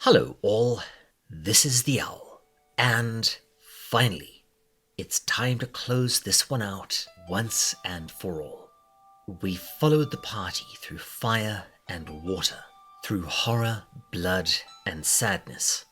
Hello all, this is the Owl, and finally, it's time to close this one out once and for all. We followed the party through fire and water, through horror, blood, and sadness,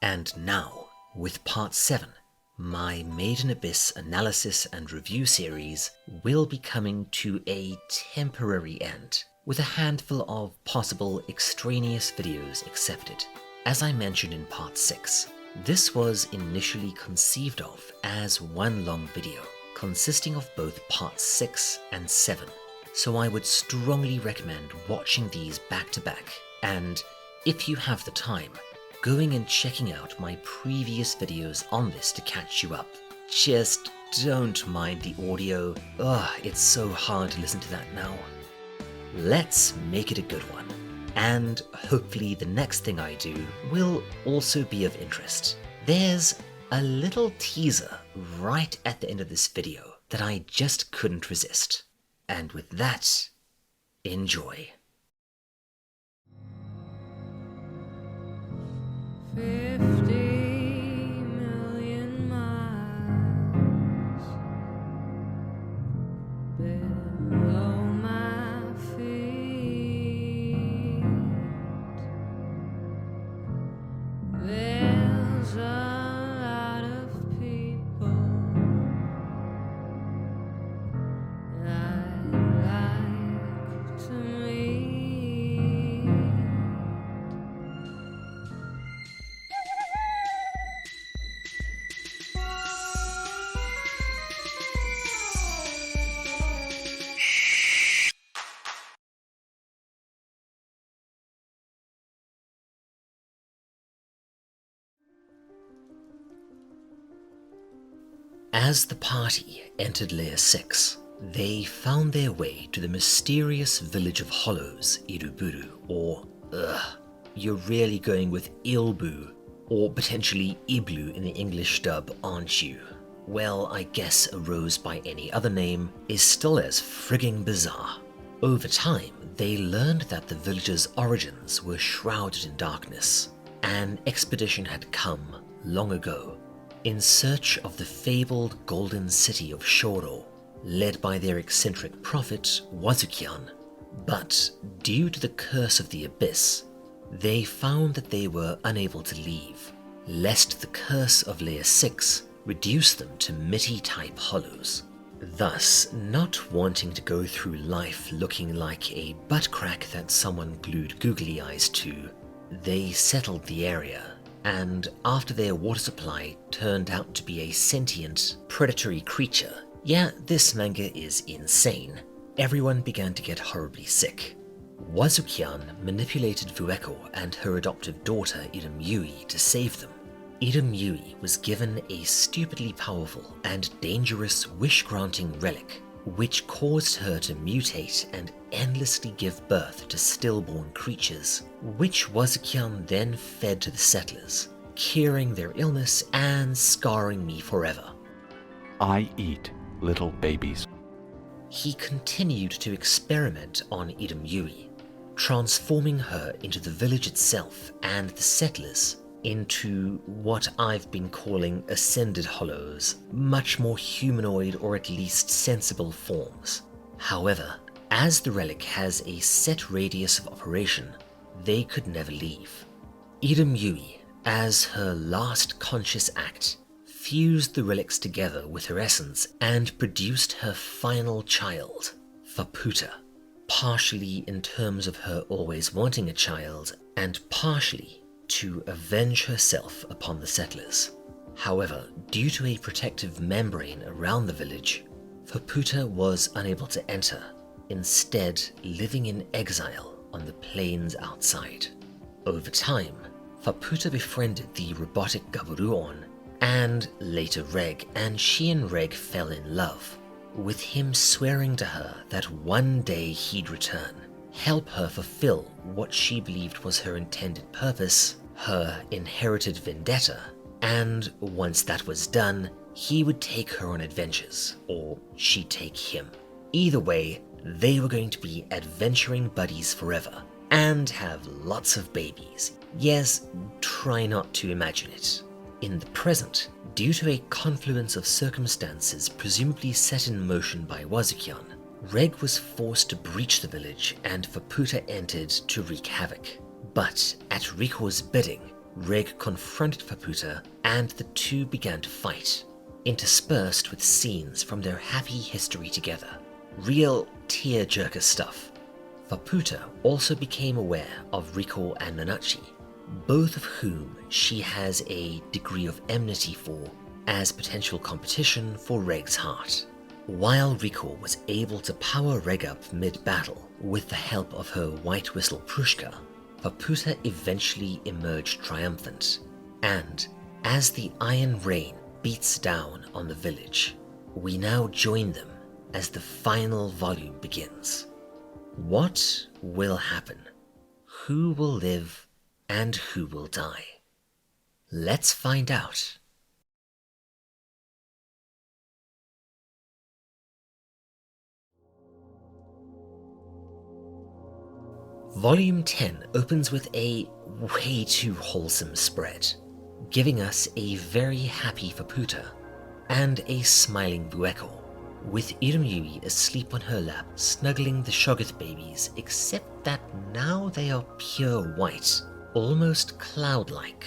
and now, with part 7, my Maiden Abyss analysis and review series will be coming to a temporary end, with a handful of possible extraneous videos accepted. As I mentioned in part 6, this was initially conceived of as one long video, consisting of both part 6 and 7, so I would strongly recommend watching these back to back, and if you have the time, going and checking out my previous videos on this to catch you up. Just don't mind the audio, it's so hard to listen to that now. Let's make it a good one. And hopefully the next thing I do will also be of interest. There's a little teaser right at the end of this video that I just couldn't resist. And with that, enjoy. 50 million miles below my feet. There's a lot of people I'd like to meet. As the party entered Layer 6, they found their way to the mysterious village of hollows, Iru-buru, or you're really going with Ilbu, or potentially Iblu in the English dub, aren't you? Well, I guess a rose by any other name is still as frigging bizarre. Over time, they learned that the village's origins were shrouded in darkness. An expedition had come long ago in search of the fabled golden city of Shoro, led by their eccentric prophet Wazukian. But due to the curse of the abyss, they found that they were unable to leave, lest the curse of Layer 6 reduce them to Mitty-type hollows. Thus, not wanting to go through life looking like a butt crack that someone glued googly eyes to, they settled the area. And after their water supply turned out to be a sentient, predatory creature, yeah, this manga is insane, everyone began to get horribly sick. Wazukian manipulated Vueko and her adoptive daughter Iru-buru to save them. Iru-buru was given a stupidly powerful and dangerous wish-granting relic, which caused her to mutate and endlessly give birth to stillborn creatures, which Wazukian then fed to the settlers, curing their illness and scarring me forever. I eat little babies. He continued to experiment on Iru-buru, transforming her into the village itself and the settlers into what I've been calling ascended hollows, much more humanoid or at least sensible forms. However, as the relic has a set radius of operation, they could never leave. Iru-buru, as her last conscious act, fused the relics together with her essence and produced her final child, Faputa, partially in terms of her always wanting a child, and partially to avenge herself upon the settlers. However, due to a protective membrane around the village, Faputa was unable to enter, instead living in exile on the plains outside. Over time, Faputa befriended the robotic Gaboron and later Reg, and she and Reg fell in love, with him swearing to her that one day he'd return, help her fulfill what she believed was her intended purpose, her inherited vendetta, and once that was done, he would take her on adventures, or she'd take him. Either way, they were going to be adventuring buddies forever, and have lots of babies, Yes, try not to imagine it. In the present, due to a confluence of circumstances presumably set in motion by Wazukian, Reg was forced to breach the village and Faputa entered to wreak havoc. But at Riko's bidding, Reg confronted Faputa and the two began to fight, interspersed with scenes from their happy history together. Real tear-jerker stuff. Faputa also became aware of Riko and Nanachi, both of whom she has a degree of enmity for as potential competition for Reg's heart. While Riko was able to power Reg up mid-battle with the help of her white whistle Prushka, Faputa eventually emerged triumphant, and as the Iron Rain beats down on the village, we now join them as the final volume begins. What will happen? Who will live and who will die? Let's find out. Volume 10 opens with a way too wholesome spread, giving us a very happy Faputa and a smiling Vueko, with Irumyui asleep on her lap snuggling the Shoggoth babies, except that now they are pure white, almost cloud-like.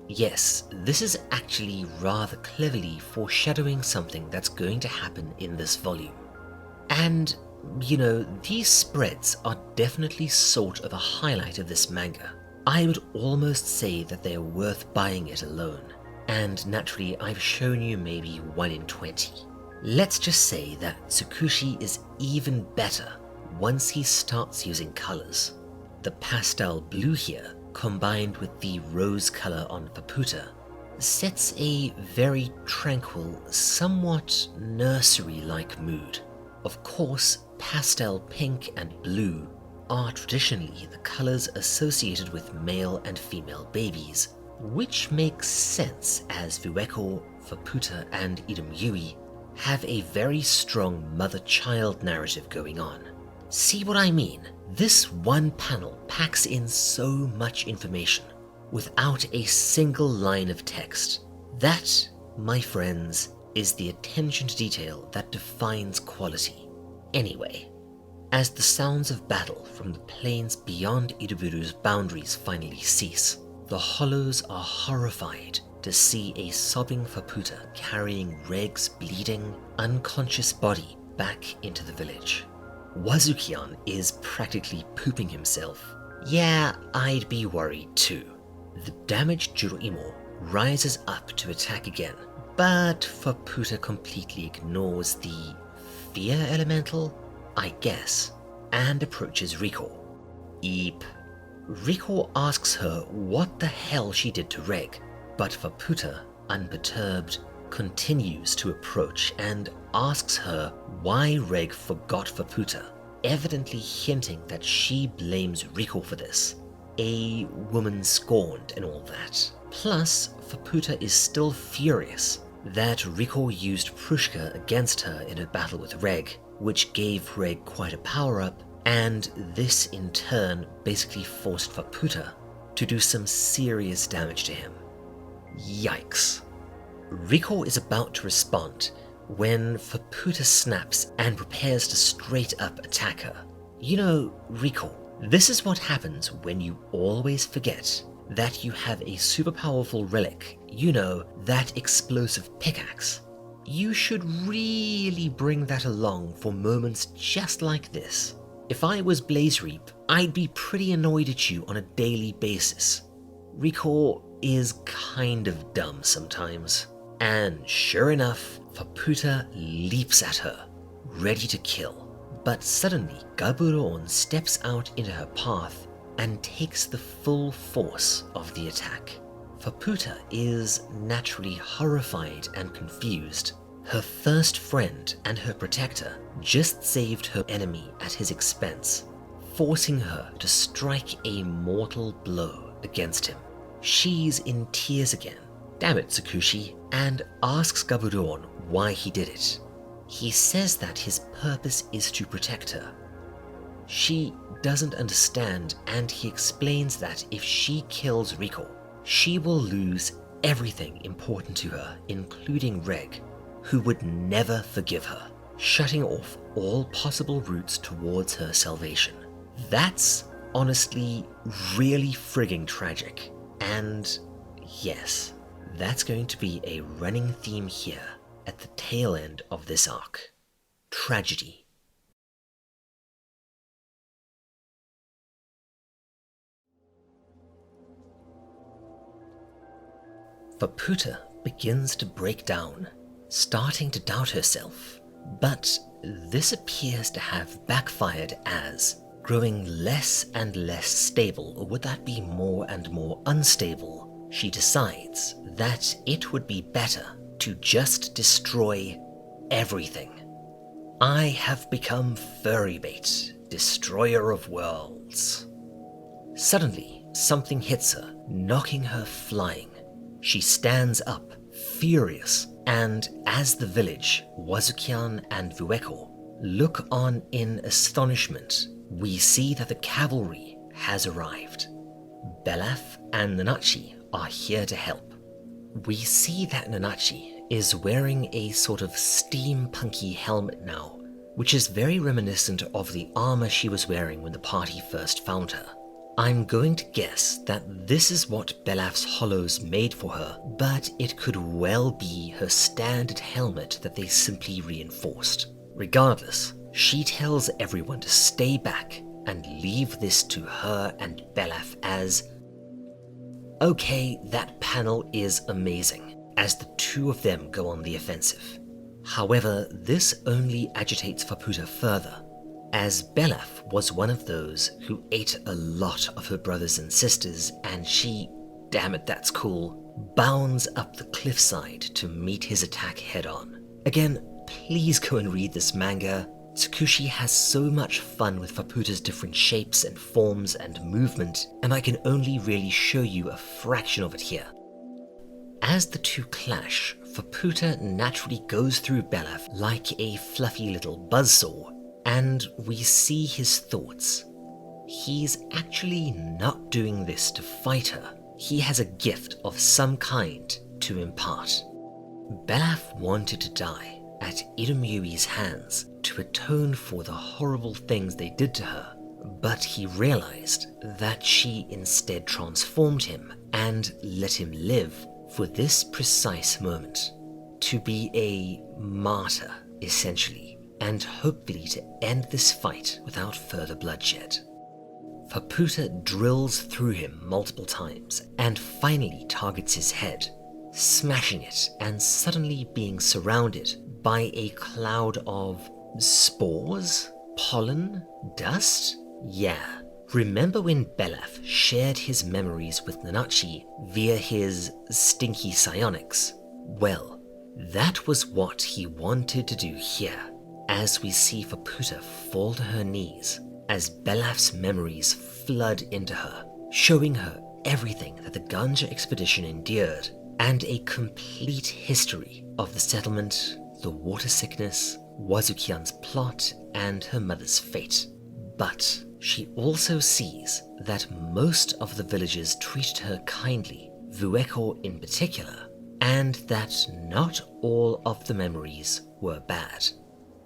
Yes, this is actually rather cleverly foreshadowing something that's going to happen in this volume. And, you know, these spreads are definitely sort of a highlight of this manga. I would almost say that they are worth buying it alone, and naturally I've shown you maybe 1 in 20. Let's just say that Tsukushi is even better once he starts using colors. The pastel blue here, combined with the rose color on Faputa, sets a very tranquil, somewhat nursery-like mood. Of course, pastel pink and blue are traditionally the colors associated with male and female babies, which makes sense as Vueko, Faputa, and Irumyui have a very strong mother-child narrative going on. See what I mean? This one panel packs in so much information without a single line of text. That, my friends, is the attention to detail that defines quality. Anyway, as the sounds of battle from the plains beyond Iru-buru's boundaries finally cease, the Hollows are horrified to see a sobbing Faputa carrying Reg's bleeding, unconscious body back into the village. Wazukian is practically pooping himself. Yeah, I'd be worried too. The damaged Juroimo rises up to attack again, but Faputa completely ignores the fear elemental, I guess, and approaches Riko. Eep. Riko asks her what the hell she did to Reg, but Faputa, unperturbed, continues to approach and asks her why Reg forgot Faputa, evidently hinting that she blames Riko for this. A woman scorned and all that. Plus, Faputa is still furious that Riko used Prushka against her in her battle with Reg, which gave Reg quite a power-up, and this in turn basically forced Faputa to do some serious damage to him. Yikes. Riko is about to respond when Faputa snaps and prepares to straight up attack her. You know, Riko, this is what happens when you always forget that you have a super powerful relic, you know, that explosive pickaxe. You should really bring that along for moments just like this. If I was Blaze Reap, I'd be pretty annoyed at you on a daily basis. Riko is kind of dumb sometimes. And sure enough, Faputa leaps at her, ready to kill. But suddenly, Gaboron steps out into her path and takes the full force of the attack. Faputa is naturally horrified and confused. Her first friend and her protector just saved her enemy at his expense, forcing her to strike a mortal blow against him. She's in tears again, damn it Tsukushi, and asks Gaboron why he did it. He says that his purpose is to protect her. She doesn't understand, and he explains that if she kills Riko, she will lose everything important to her, including Reg, who would never forgive her, shutting off all possible routes towards her salvation. That's honestly really frigging tragic. And yes, that's going to be a running theme here at the tail end of this arc. Tragedy. Faputa begins to break down, starting to doubt herself, but this appears to have backfired as growing less and less stable, or would that be more and more unstable? She decides that it would be better to just destroy everything. I have become furry bait, destroyer of worlds. Suddenly, something hits her, knocking her flying. She stands up, furious, and as the village, Wazukian and Vueko look on in astonishment, we see that the cavalry has arrived. Belaf and Nanachi are here to help. We see that Nanachi is wearing a sort of steampunky helmet now, which is very reminiscent of the armor she was wearing when the party first found her. I'm going to guess that this is what Belaf's hollows made for her, but it could well be her standard helmet that they simply reinforced. Regardless, she tells everyone to stay back and leave this to her and Belaf as... Okay, that panel is amazing, as the two of them go on the offensive. However, this only agitates Faputa further, as Belaf was one of those who ate a lot of her brothers and sisters, and she, damn it that's cool, bounds up the cliffside to meet his attack head on. Again, please go and read this manga. Tsukushi has so much fun with Faputa's different shapes and forms and movement, and I can only really show you a fraction of it here. As the two clash, Faputa naturally goes through Belaf like a fluffy little buzzsaw, and we see his thoughts. He's actually not doing this to fight her. He has a gift of some kind to impart. Belaf wanted to die at Irumyui's hands to atone for the horrible things they did to her, but he realized that she instead transformed him and let him live for this precise moment, to be a martyr, essentially, and hopefully to end this fight without further bloodshed. Faputa drills through him multiple times and finally targets his head, smashing it and suddenly being surrounded by a cloud of spores? Pollen? Dust? Yeah. Remember when Belaf shared his memories with Nanachi via his stinky psionics? Well, that was what he wanted to do here, as we see Faputa fall to her knees as Belaf's memories flood into her, showing her everything that the Ganja expedition endured and a complete history of the settlement, the water sickness, Wazukian's plot, and her mother's fate. But she also sees that most of the villagers treated her kindly, Vueko in particular, and that not all of the memories were bad.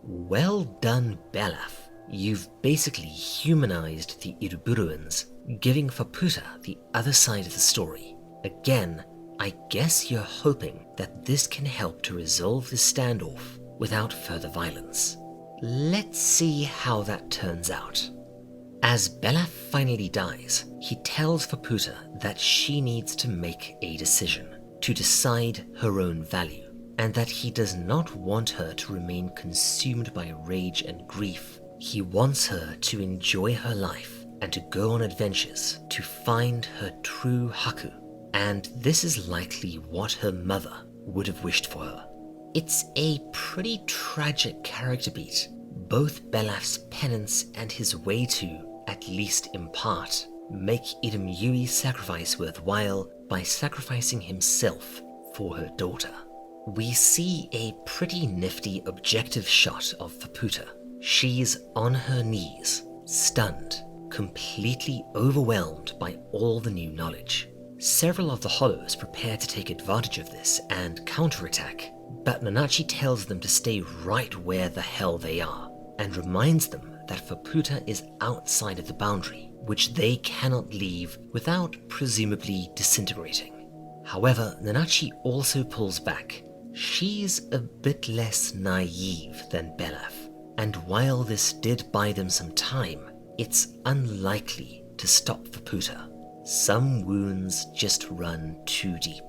Well done, Belaf. You've basically humanized the Iru-buruans, giving Faputa the other side of the story. Again, I guess you're hoping that this can help to resolve the standoff without further violence. Let's see how that turns out. As Belaf finally dies, he tells Faputa that she needs to make a decision, to decide her own value, and that he does not want her to remain consumed by rage and grief. He wants her to enjoy her life and to go on adventures to find her true Haku, and this is likely what her mother would have wished for her. It's a pretty tragic character beat, both Belaf's penance and his way to, at least in part, make Irumyui's sacrifice worthwhile by sacrificing himself for her daughter. We see a pretty nifty objective shot of Faputa. She's on her knees, stunned, completely overwhelmed by all the new knowledge. Several of the Hollows prepare to take advantage of this and counterattack, but Nanachi tells them to stay right where the hell they are, and reminds them that Faputa is outside of the boundary, which they cannot leave without presumably disintegrating. However, Nanachi also pulls back. She's a bit less naive than Belaf, and while this did buy them some time, it's unlikely to stop Faputa. Some wounds just run too deep.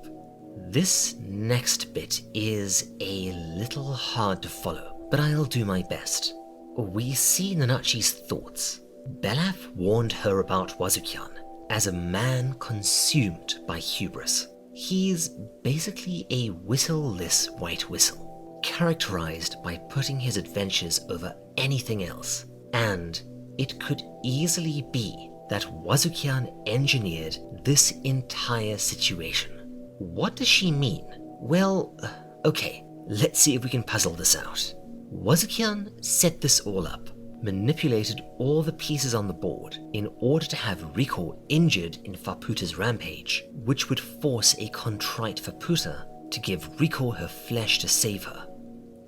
This next bit is a little hard to follow, but I'll do my best. We see Nanachi's thoughts. Belaf warned her about Wazukian as a man consumed by hubris. He's basically a whistle-less white whistle, characterized by putting his adventures over anything else, and it could easily be that Wazukian engineered this entire situation. What does she mean? Well, okay, let's see if we can puzzle this out. Wazukian set this all up, manipulated all the pieces on the board in order to have Riko injured in Faputa's rampage, which would force a contrite Faputa to give Riko her flesh to save her.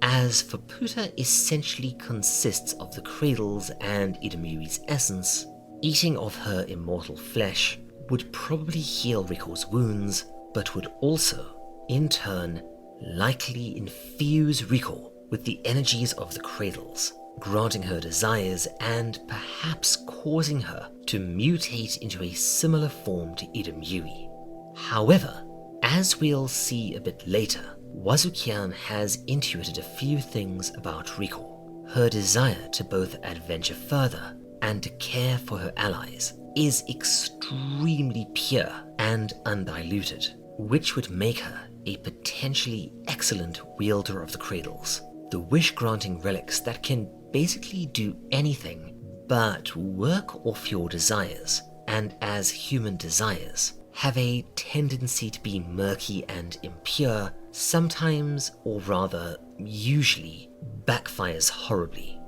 As Faputa essentially consists of the cradles and Idamui's essence, eating of her immortal flesh would probably heal Riko's wounds, but would also, in turn, likely infuse Riko with the energies of the cradles, granting her desires and perhaps causing her to mutate into a similar form to Idamui. However, as we'll see a bit later, Wazukian has intuited a few things about Riko. Her desire to both adventure further and to care for her allies is extremely pure and undiluted, which would make her a potentially excellent wielder of the cradles, the wish-granting relics that can basically do anything but work off your desires, and as human desires, have a tendency to be murky and impure, sometimes, or rather, usually, backfires horribly.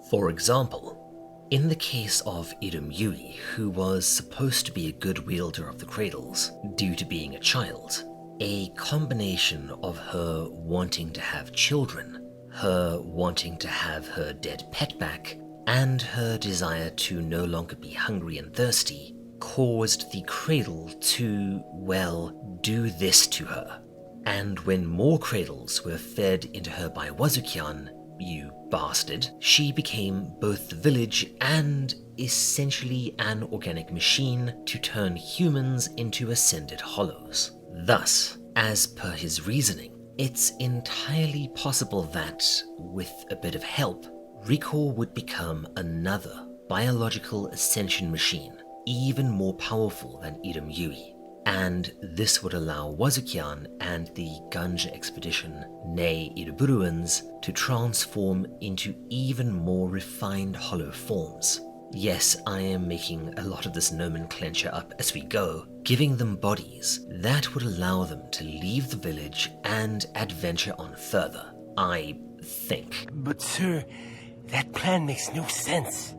For example, in the case of Idamui, who was supposed to be a good wielder of the cradles due to being a child, a combination of her wanting to have children, her wanting to have her dead pet back, and her desire to no longer be hungry and thirsty, caused the cradle to, well, do this to her. And when more cradles were fed into her by Wazukian, you bastard, she became both the village and essentially an organic machine to turn humans into ascended hollows. Thus, as per his reasoning, it's entirely possible that, with a bit of help, Riko would become another biological ascension machine, even more powerful than Idamui, and this would allow Wazukian and the Ganja expedition, nay Iru-buruans, to transform into even more refined hollow forms. Yes, I am making a lot of this nomenclature up as we go, giving them bodies that would allow them to leave the village and adventure on further, I think. But sir, that plan makes no sense.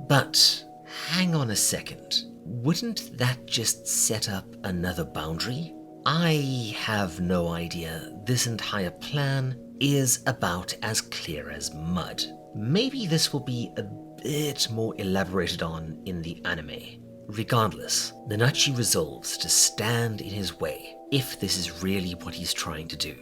But hang on a second. Wouldn't that just set up another boundary? I have no idea. This entire plan is about as clear as mud. Maybe this will be a bit more elaborated on in the anime. Regardless, Nanachi resolves to stand in his way if this is really what he's trying to do.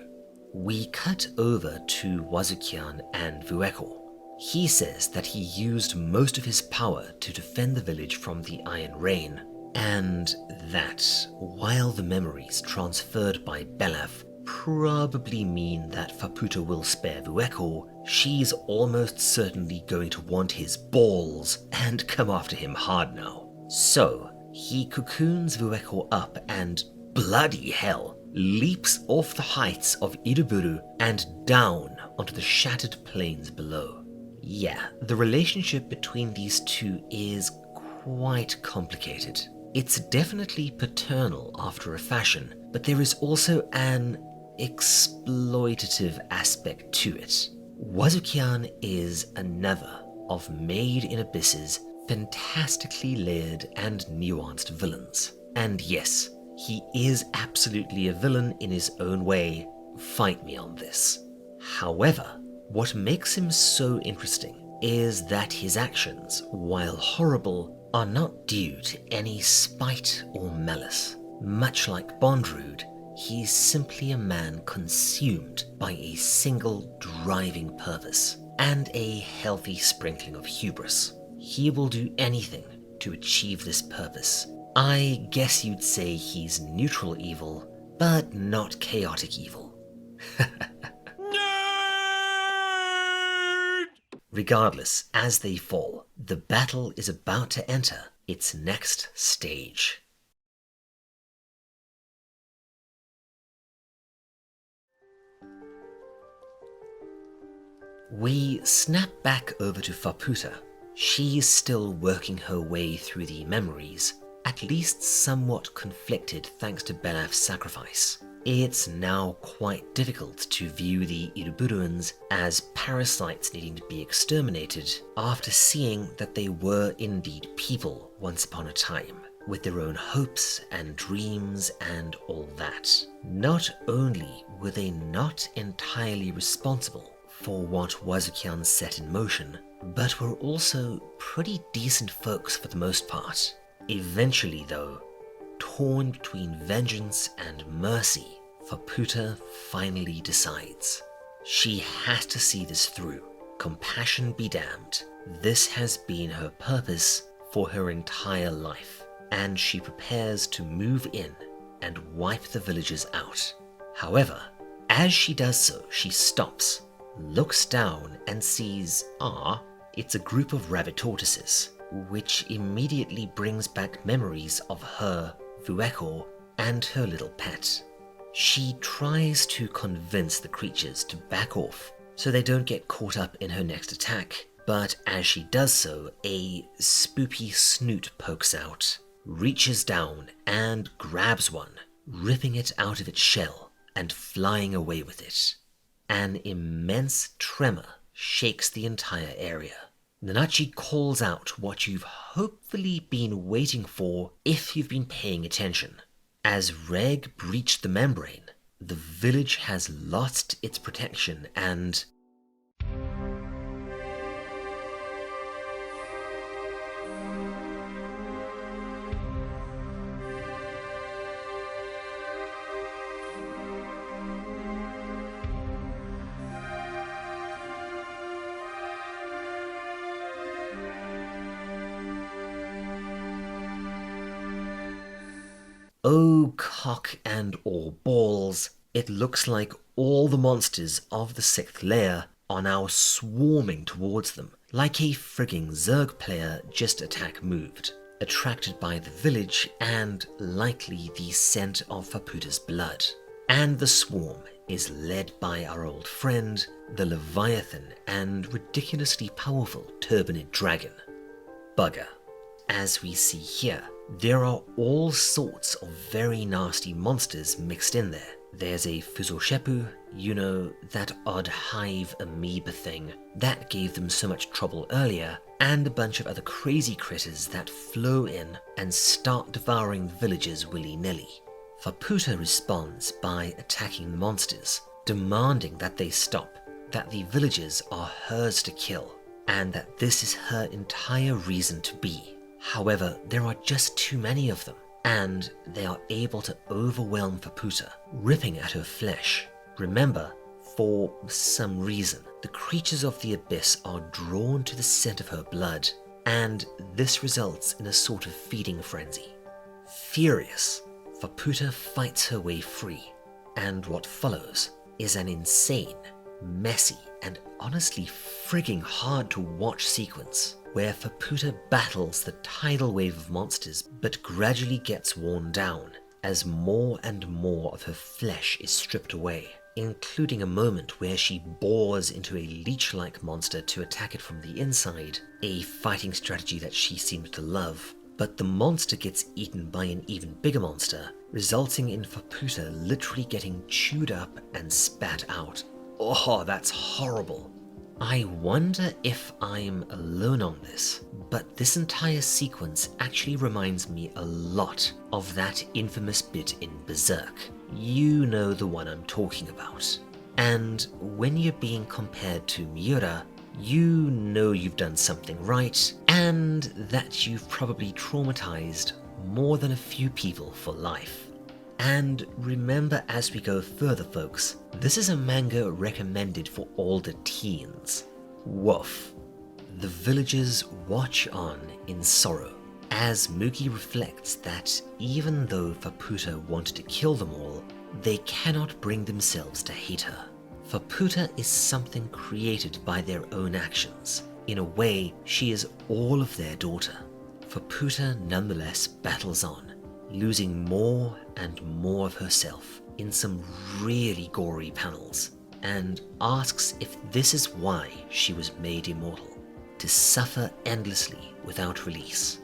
We cut over to Wazukian and Vueko. He says that he used most of his power to defend the village from the Iron Rain, and that while the memories transferred by Belaf probably mean that Faputa will spare Vueko, she's almost certainly going to want his balls and come after him hard now. So, he cocoons Vueko up and, bloody hell, leaps off the heights of Iru-buru and down onto the shattered plains below. Yeah, the relationship between these two is quite complicated. It's definitely paternal after a fashion, but there is also an exploitative aspect to it. Wazukian is another of Made in Abyss's fantastically layered and nuanced villains. And yes, he is absolutely a villain in his own way, fight me on this. However, what makes him so interesting is that his actions, while horrible, are not due to any spite or malice. Much like Bondrude, he is simply a man consumed by a single driving purpose and a healthy sprinkling of hubris. He will do anything to achieve this purpose. I guess you'd say he's neutral evil, but not chaotic evil. Regardless, as they fall, the battle is about to enter its next stage. We snap back over to Faputa. She's still working her way through the memories, at least somewhat conflicted thanks to Belaf's sacrifice. It's now quite difficult to view the Iru-buruans as parasites needing to be exterminated after seeing that they were indeed people once upon a time, with their own hopes and dreams and all that. Not only were they not entirely responsible for what Wazukian set in motion, but were also pretty decent folks for the most part. Eventually though, torn between vengeance and mercy, Faputa finally decides. She has to see this through. Compassion be damned. This has been her purpose for her entire life, and she prepares to move in and wipe the villagers out. However, as she does so, she stops, looks down and sees, it's a group of rabbit tortoises, which immediately brings back memories of her, Vueko, and her little pet. She tries to convince the creatures to back off so they don't get caught up in her next attack, but as she does so, a spoopy snoot pokes out, reaches down and grabs one, ripping it out of its shell and flying away with it. An immense tremor shakes the entire area. Nanachi calls out what you've hopefully been waiting for if you've been paying attention. As Reg breached the membrane, the village has lost its protection and... oh, cock and all balls, it looks like all the monsters of the 6th layer are now swarming towards them, like a frigging Zerg player just attack moved, attracted by the village and likely the scent of Faputa's blood. And the swarm is led by our old friend, the Leviathan and ridiculously powerful Turbinid Dragon, Bugger. As we see here, there are all sorts of very nasty monsters mixed in there. There's a Fuzoshepu, you know, that odd hive amoeba thing that gave them so much trouble earlier, and a bunch of other crazy critters that flow in and start devouring the villagers willy-nilly. Faputa responds by attacking the monsters, demanding that they stop, that the villagers are hers to kill, and that this is her entire reason to be. However, there are just too many of them, and they are able to overwhelm Faputa, ripping at her flesh. Remember, for some reason, the creatures of the abyss are drawn to the scent of her blood, and this results in a sort of feeding frenzy. Furious, Faputa fights her way free, and what follows is an insane, messy, and honestly frigging hard to watch sequence where Faputa battles the tidal wave of monsters but gradually gets worn down as more and more of her flesh is stripped away, including a moment where she bores into a leech-like monster to attack it from the inside, a fighting strategy that she seems to love. But the monster gets eaten by an even bigger monster, resulting in Faputa literally getting chewed up and spat out. Oh, that's horrible. I wonder if I'm alone on this, but this entire sequence actually reminds me a lot of that infamous bit in Berserk. You know the one I'm talking about. And when you're being compared to Miura, you know you've done something right, and that you've probably traumatized more than a few people for life. And remember, as we go further folks, this is a manga recommended for older teens. Woof. The villagers watch on in sorrow, as Mugi reflects that even though Faputa wanted to kill them all, they cannot bring themselves to hate her. Faputa is something created by their own actions. In a way, she is all of their daughter. Faputa nonetheless battles on, losing more and more of herself in some really gory panels, and asks if this is why she was made immortal, to suffer endlessly without release.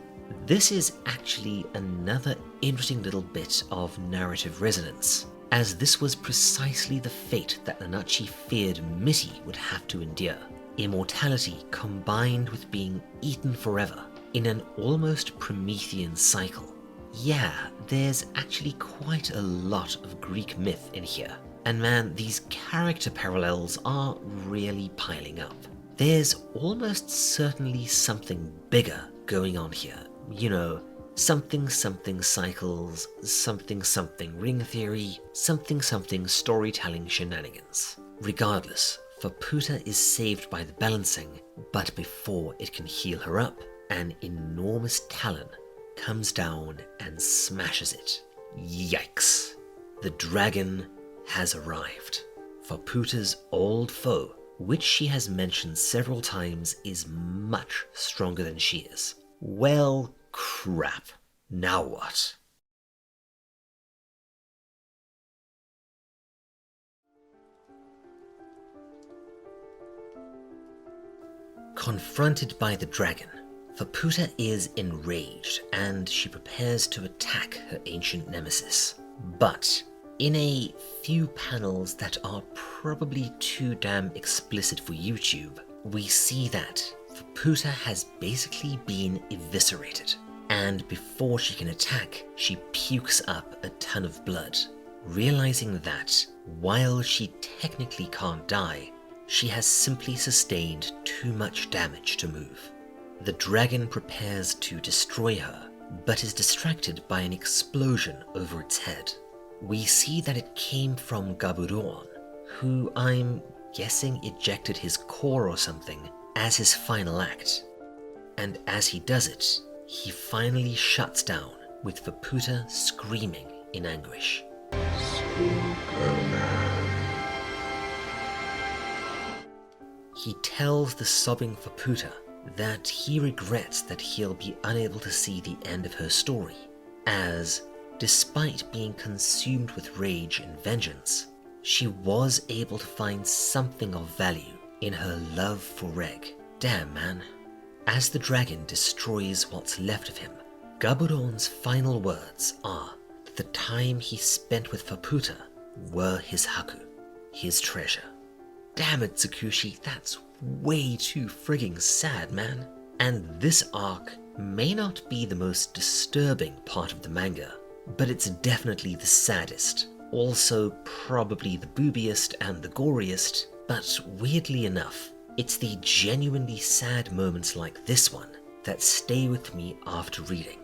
This is actually another interesting little bit of narrative resonance, as this was precisely the fate that Nanachi feared Mitty would have to endure. Immortality combined with being eaten forever in an almost Promethean cycle. Yeah, there's actually quite a lot of Greek myth in here. And man, these character parallels are really piling up. There's almost certainly something bigger going on here. You know, something something cycles, something something ring theory, something something storytelling shenanigans. Regardless, Faputa is saved by the balancing, but before it can heal her up, an enormous talon comes down and smashes it. Yikes. The dragon has arrived. Faputa's old foe, which she has mentioned several times, is much stronger than she is. Well, crap. Now what? Confronted by the dragon, Faputa is enraged and she prepares to attack her ancient nemesis. But in a few panels that are probably too damn explicit for YouTube, we see that Faputa has basically been eviscerated, and before she can attack, she pukes up a ton of blood, realizing that while she technically can't die, she has simply sustained too much damage to move. The dragon prepares to destroy her, but is distracted by an explosion over its head. We see that it came from Gaboron, who I'm guessing ejected his core or something as his final act. And as he does it, he finally shuts down with Faputa screaming in anguish. He tells the sobbing Faputa that he regrets that he'll be unable to see the end of her story, as, despite being consumed with rage and vengeance, she was able to find something of value in her love for Reg. Damn, man. As the dragon destroys what's left of him, Gaboron's final words are that the time he spent with Faputa were his haku, his treasure. Damn it, Tsukushi, that's way too frigging sad, man. And this arc may not be the most disturbing part of the manga, but it's definitely the saddest. Also probably the boobiest and the goriest, but weirdly enough, it's the genuinely sad moments like this one that stay with me after reading.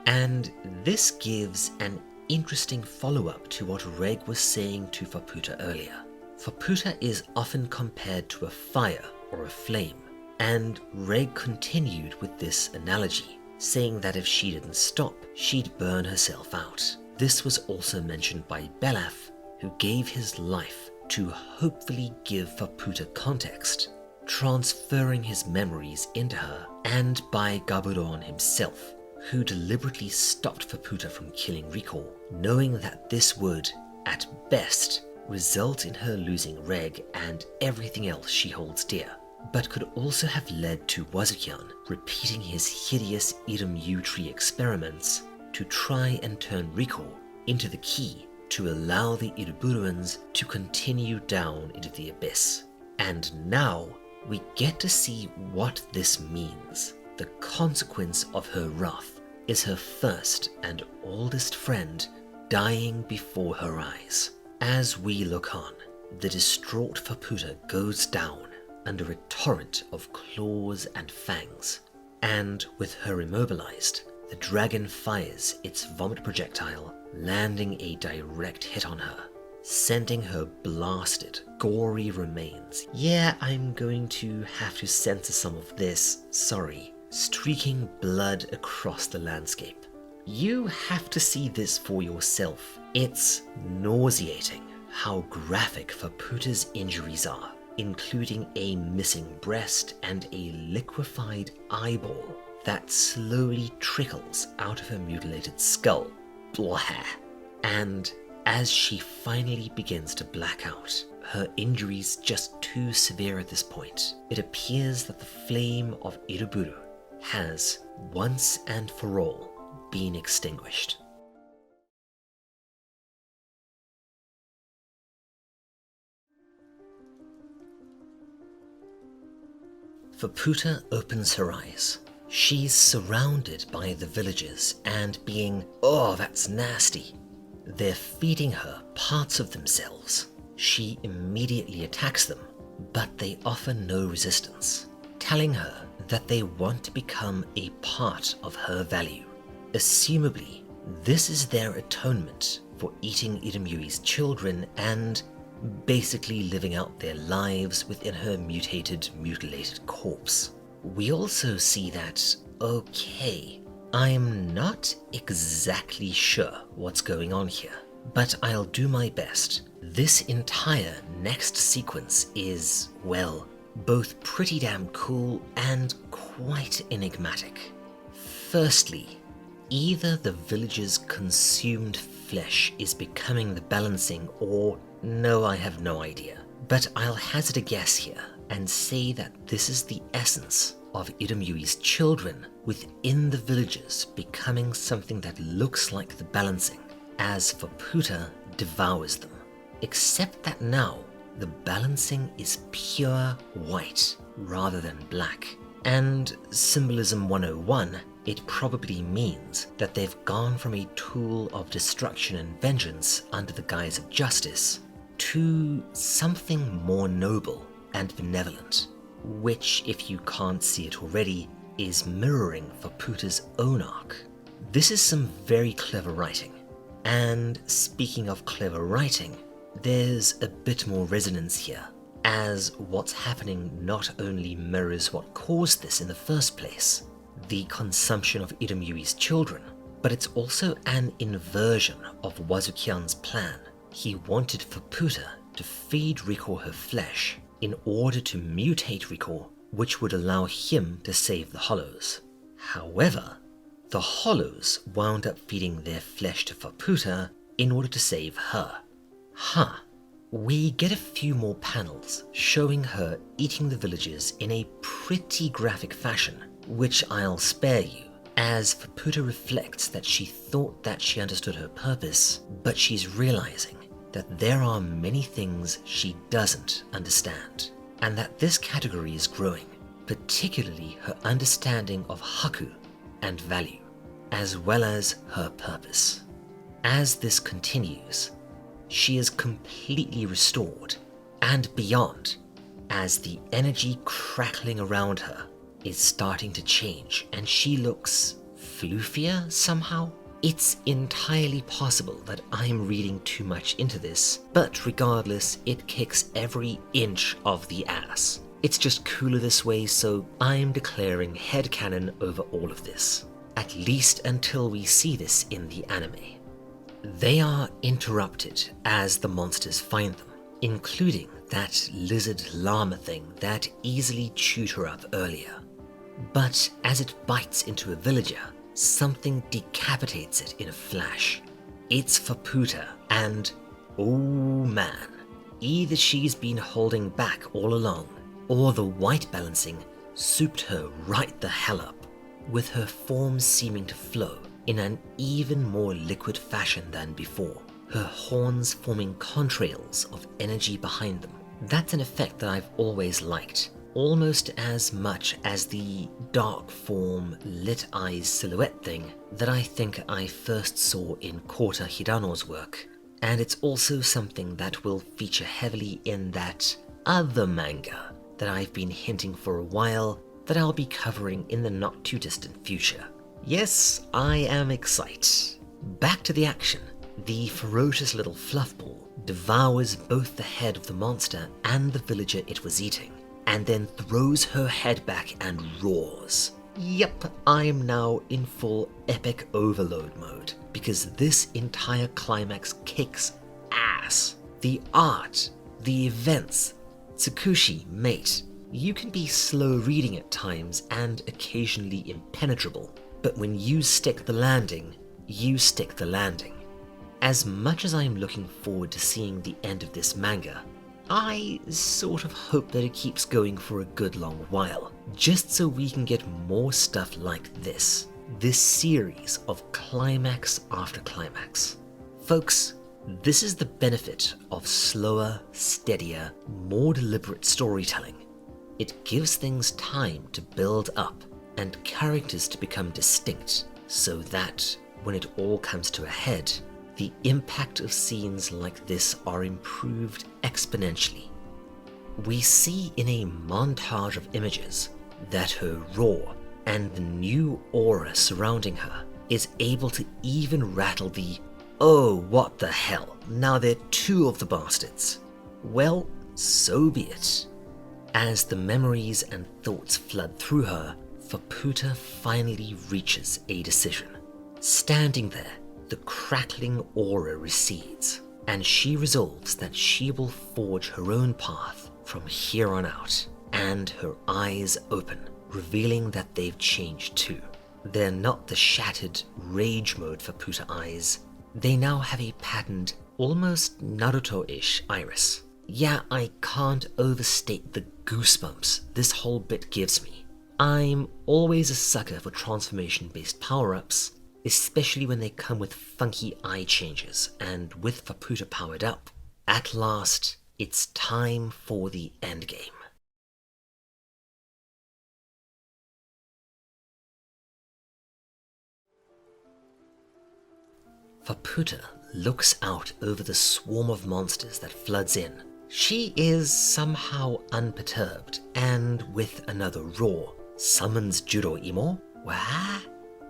And this gives an interesting follow-up to what Reg was saying to Faputa earlier. Faputa is often compared to a fire or a flame, and Reg continued with this analogy, saying that if she didn't stop, she'd burn herself out. This was also mentioned by Belaf, who gave his life to hopefully give Faputa context, transferring his memories into her, and by Gaboron himself, who deliberately stopped Faputa from killing Rico, knowing that this would, at best, result in her losing Reg and everything else she holds dear, but could also have led to Wazukian repeating his hideous Iru-buru tree experiments to try and turn Rico into the key to allow the Iru-buruans to continue down into the abyss. And now, we get to see what this means. The consequence of her wrath is her first and oldest friend dying before her eyes. As we look on, the distraught Faputa goes down under a torrent of claws and fangs, and with her immobilized, the dragon fires its vomit projectile, landing a direct hit on her, sending her blasted, gory remains. Yeah, I'm going to have to censor some of this, sorry. Streaking blood across the landscape. You have to see this for yourself. It's nauseating how graphic Faputa's injuries are, including a missing breast and a liquefied eyeball that slowly trickles out of her mutilated skull. Blah. And as she finally begins to black out, her injuries just too severe at this point, it appears that the flame of Iru-buru has, once and for all, been extinguished. Faputa opens her eyes. She's surrounded by the villagers and being, oh, that's nasty. They're feeding her parts of themselves. She immediately attacks them, but they offer no resistance, telling her that they want to become a part of her value. Assumably, this is their atonement for eating Iramui's children and basically living out their lives within her mutilated corpse. We also see that, okay, I'm not exactly sure what's going on here, but I'll do my best. This entire next sequence is, well, both pretty damn cool and quite enigmatic. Firstly, either the villagers' consumed flesh is becoming the balancing, or no, I have no idea. But I'll hazard a guess here and say that this is the essence of Iramui's children within the villagers becoming something that looks like the balancing, as Faputa devours them. Except that now, the balancing is pure white rather than black. And Symbolism 101, it probably means that they've gone from a tool of destruction and vengeance under the guise of justice to something more noble and benevolent, which, if you can't see it already, is mirroring Faputa's own arc. This is some very clever writing. And speaking of clever writing, there's a bit more resonance here, as what's happening not only mirrors what caused this in the first place, the consumption of Iramui's children, but it's also an inversion of Wazukian's plan. He wanted Faputa to feed Riko her flesh in order to mutate Riko, which would allow him to save the Hollows. However, the Hollows wound up feeding their flesh to Faputa in order to save her. We get a few more panels showing her eating the villagers in a pretty graphic fashion, which I'll spare you, as Faputa reflects that she thought that she understood her purpose, but she's realizing that there are many things she doesn't understand, and that this category is growing, particularly her understanding of haku and value, as well as her purpose. As this continues, she is completely restored and beyond, as the energy crackling around her is starting to change and she looks floofier somehow. It's entirely possible that I'm reading too much into this, but regardless, it kicks every inch of the ass. It's just cooler this way, so I'm declaring headcanon over all of this, at least until we see this in the anime. They are interrupted as the monsters find them, including that lizard llama thing that easily chewed her up earlier. But as it bites into a villager, something decapitates it in a flash. It's Faputa, and oh man, either she's been holding back all along, or the white balancing souped her right the hell up, with her form seeming to flow in an even more liquid fashion than before, her horns forming contrails of energy behind them. That's an effect that I've always liked, almost as much as the dark form, lit eyes silhouette thing that I think I first saw in Kota Hirano's work, and it's also something that will feature heavily in that other manga that I've been hinting for a while that I'll be covering in the not too distant future. Yes, I am excited. Back to the action. The ferocious little fluffball devours both the head of the monster and the villager it was eating, and then throws her head back and roars. Yep, I'm now in full epic overload mode, because this entire climax kicks ass. The art, the events, Tsukushi, mate, you can be slow reading at times and occasionally impenetrable, but when you stick the landing, you stick the landing. As much as I'm looking forward to seeing the end of this manga, I sort of hope that it keeps going for a good long while, just so we can get more stuff like this series of climax after climax. Folks, this is the benefit of slower, steadier, more deliberate storytelling. It gives things time to build up and characters to become distinct, so that when it all comes to a head, the impact of scenes like this are improved exponentially. We see in a montage of images that her roar and the new aura surrounding her is able to even rattle the "oh, what the hell, now there are two of the bastards." Well, so be it. As the memories and thoughts flood through her, Faputa finally reaches a decision. Standing there, the crackling aura recedes, and she resolves that she will forge her own path from here on out, and her eyes open, revealing that they've changed too. They're not the shattered rage mode Faputa eyes. They now have a patterned, almost Naruto-ish iris. Yeah, I can't overstate the goosebumps this whole bit gives me. I'm always a sucker for transformation-based power-ups, especially when they come with funky eye changes, and with Faputa powered up, at last, it's time for the endgame. Faputa looks out over the swarm of monsters that floods in. She is somehow unperturbed, and with another roar, summons Juro Imo? What?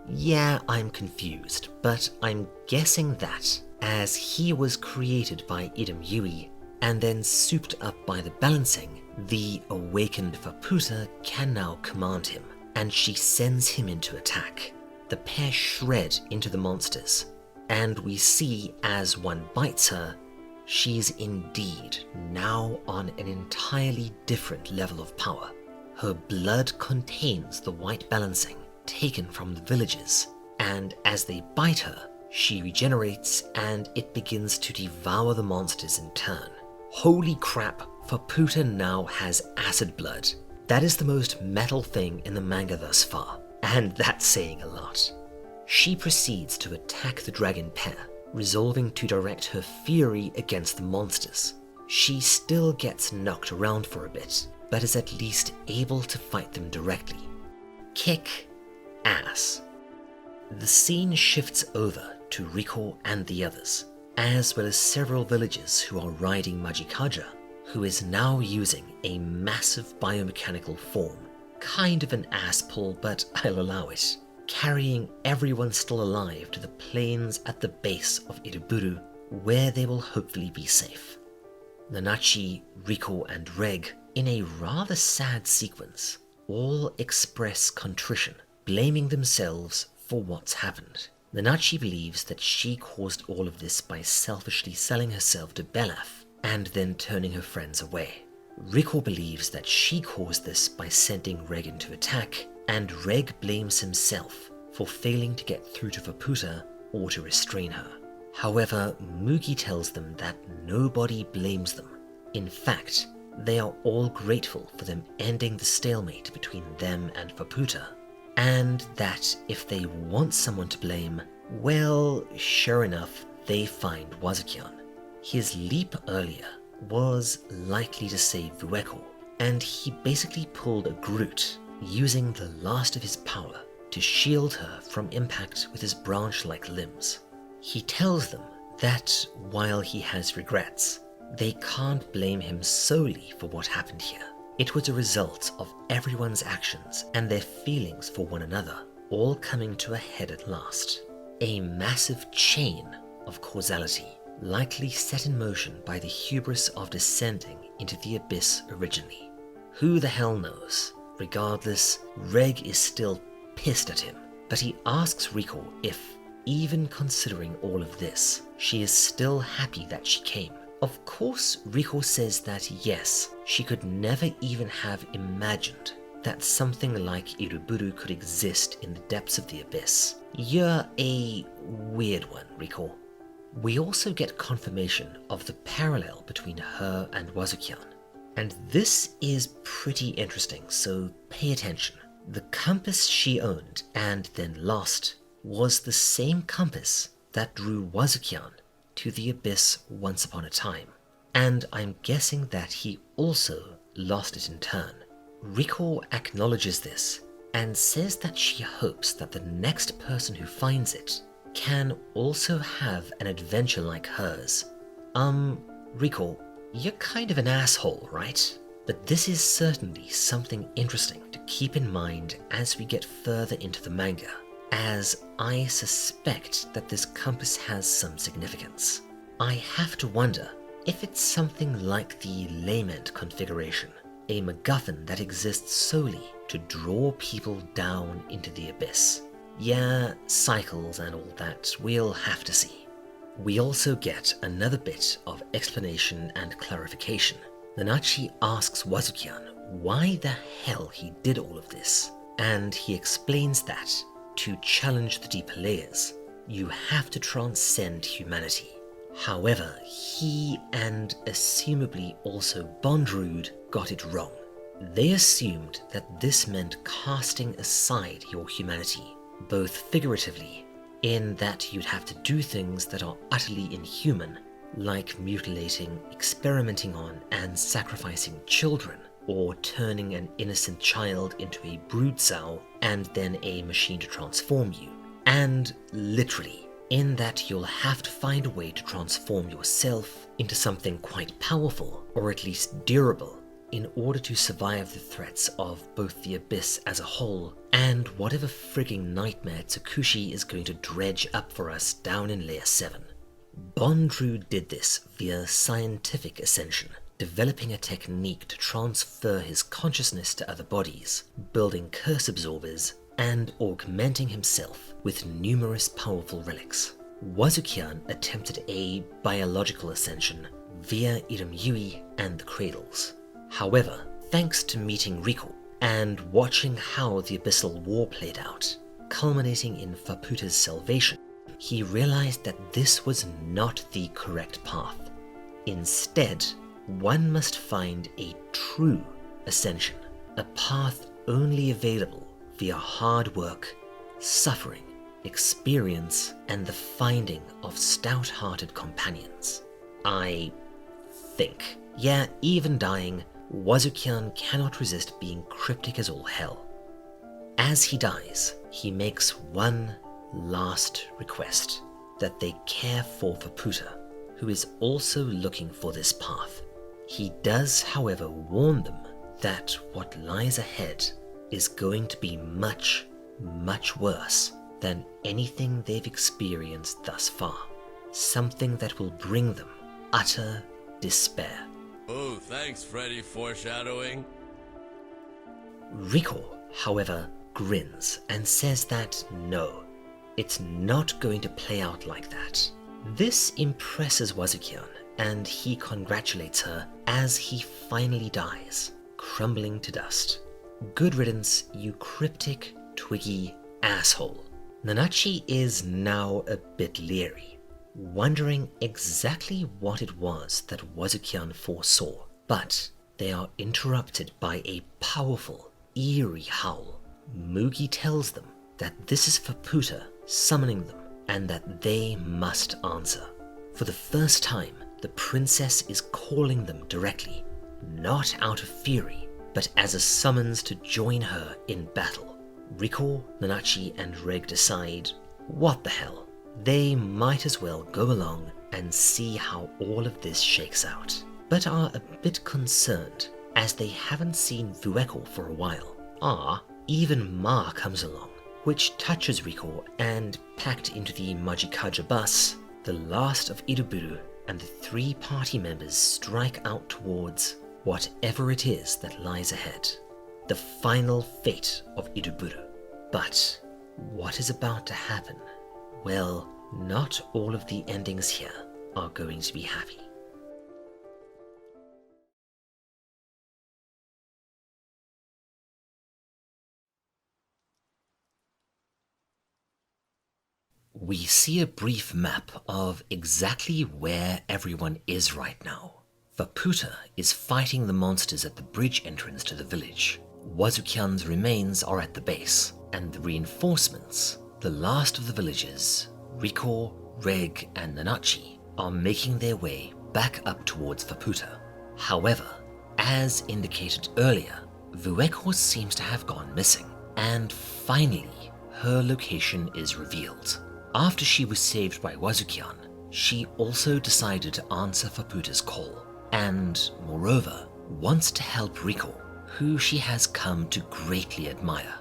Yeah, I'm confused, but I'm guessing that, as he was created by Idam Yui, and then souped up by the balancing, the awakened Faputa can now command him, and she sends him into attack. The pair shred into the monsters, and we see as one bites her, she's indeed now on an entirely different level of power. Her blood contains the white balancing taken from the villagers, and as they bite her, she regenerates and it begins to devour the monsters in turn. Holy crap, Faputa now has acid blood. That is the most metal thing in the manga thus far, and that's saying a lot. She proceeds to attack the dragon pair, resolving to direct her fury against the monsters. She still gets knocked around for a bit, but is at least able to fight them directly. Kick ass. The scene shifts over to Riko and the others, as well as several villagers who are riding Majikaja, who is now using a massive biomechanical form, kind of an ass pull, but I'll allow it, carrying everyone still alive to the plains at the base of Iru-buru, where they will hopefully be safe. Nanachi, Riko, and Reg, in a rather sad sequence, all express contrition, blaming themselves for what's happened. Nanachi believes that she caused all of this by selfishly selling herself to Belaf and then turning her friends away. Riko believes that she caused this by sending Reg into attack, and Reg blames himself for failing to get through to Faputa or to restrain her. However, Mugi tells them that nobody blames them. In fact, they are all grateful for them ending the stalemate between them and Faputa, and that if they want someone to blame, well, sure enough, they find Wazukian. His leap earlier was likely to save Vueko, and he basically pulled a Groot, using the last of his power to shield her from impact with his branch-like limbs. He tells them that while he has regrets, they can't blame him solely for what happened here. It was a result of everyone's actions and their feelings for one another, all coming to a head at last. A massive chain of causality, likely set in motion by the hubris of descending into the abyss originally. Who the hell knows? Regardless, Reg is still pissed at him, but he asks Rico if, even considering all of this, she is still happy that she came. Of course, Rico says that yes, she could never even have imagined that something like Iru-buru could exist in the depths of the abyss. You're a weird one, Rico. We also get confirmation of the parallel between her and Wazukian. And this is pretty interesting, so pay attention. The compass she owned and then lost was the same compass that drew Wazukian to the abyss once upon a time. And I'm guessing that he also lost it in turn. Rico acknowledges this and says that she hopes that the next person who finds it can also have an adventure like hers. Rico, you're kind of an asshole, right? But this is certainly something interesting to keep in mind as we get further into the manga, as I suspect that this compass has some significance. I have to wonder if it's something like the lament configuration, a MacGuffin that exists solely to draw people down into the abyss. Yeah, cycles and all that, we'll have to see. We also get another bit of explanation and clarification. Nanachi asks Wazukian why the hell he did all of this, and he explains that to challenge the deeper layers, you have to transcend humanity. However, he and assumably also Bondrude got it wrong. They assumed that this meant casting aside your humanity, both figuratively, in that you'd have to do things that are utterly inhuman, like mutilating, experimenting on, and sacrificing children, or turning an innocent child into a brood sow and then a machine to transform you. And literally, in that you'll have to find a way to transform yourself into something quite powerful, or at least durable, in order to survive the threats of both the abyss as a whole and whatever frigging nightmare Tsukushi is going to dredge up for us down in Layer 7. Bondrude did this via scientific ascension, developing a technique to transfer his consciousness to other bodies, building curse absorbers, and augmenting himself with numerous powerful relics. Wazukian attempted a biological ascension via Irumyui and the Cradles. However, thanks to meeting Rico and watching how the Abyssal War played out, culminating in Faputa's salvation, he realized that this was not the correct path. Instead, one must find a true ascension, a path only available via hard work, suffering, experience, and the finding of stout-hearted companions. I think. Yeah, even dying, Wazukian cannot resist being cryptic as all hell. As he dies, he makes one last request, that they care for Faputa, who is also looking for this path. He does, however, warn them that what lies ahead is going to be much, much worse than anything they've experienced thus far. Something that will bring them utter despair. Oh, thanks, Freddy. Foreshadowing. Rico, however, grins and says that no, it's not going to play out like that. This impresses Wazukian, and he congratulates her as he finally dies, crumbling to dust. Good riddance, you cryptic, twiggy asshole. Nanachi is now a bit leery, wondering exactly what it was that Wazukian foresaw, but they are interrupted by a powerful, eerie howl. Mugi tells them that this is Faputa summoning them and that they must answer. For the first time, the princess is calling them directly, not out of fury, but as a summons to join her in battle. Riko, Nanachi, and Reg decide, what the hell, they might as well go along and see how all of this shakes out, but are a bit concerned as they haven't seen Vueko for a while. Even Ma comes along, which touches Riko, and packed into the Majikaja bus, the last of Iru-buru and the 3 party members strike out towards whatever it is that lies ahead, the final fate of Iru-buru. But what is about to happen? Well, not all of the endings here are going to be happy. We see a brief map of exactly where everyone is right now. Faputa is fighting the monsters at the bridge entrance to the village. Wazukian's remains are at the base, and the reinforcements, the last of the villagers, Riko, Reg, and Nanachi, are making their way back up towards Faputa. However, as indicated earlier, Vueko seems to have gone missing, and finally, her location is revealed. After she was saved by Wazukian, she also decided to answer Faputa's call, and moreover, wants to help Riko, who she has come to greatly admire.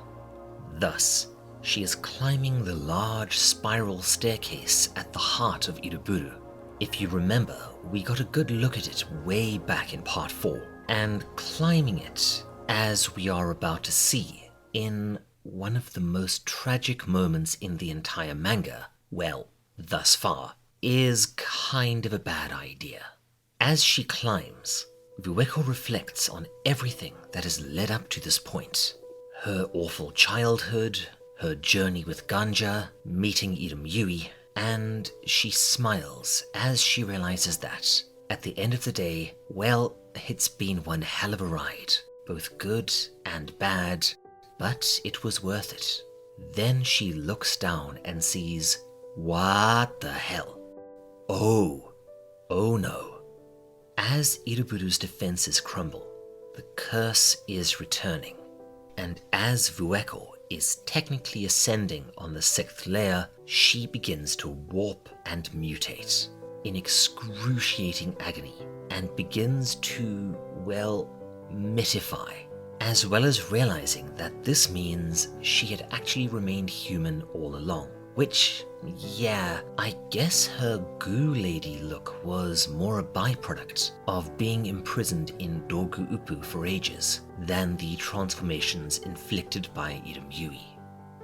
Thus, she is climbing the large spiral staircase at the heart of Iru-buru. If you remember, we got a good look at it way back in part 4, and climbing it, as we are about to see, in one of the most tragic moments in the entire manga, well, thus far, is kind of a bad idea. As she climbs, Vueko reflects on everything that has led up to this point. Her awful childhood, her journey with Ganja, meeting Irumyui, and she smiles as she realizes that, at the end of the day, well, it's been one hell of a ride, both good and bad, but it was worth it. Then she looks down and sees, what the hell? Oh no. As Iru-buru's defenses crumble, the curse is returning, and as Vueko is technically ascending on the 6th layer, she begins to warp and mutate in excruciating agony and begins to, well, mythify, as well as realizing that this means she had actually remained human all along, which, yeah, I guess her goo lady look was more a byproduct of being imprisoned in Dogu Uppu for ages than the transformations inflicted by Irumyui.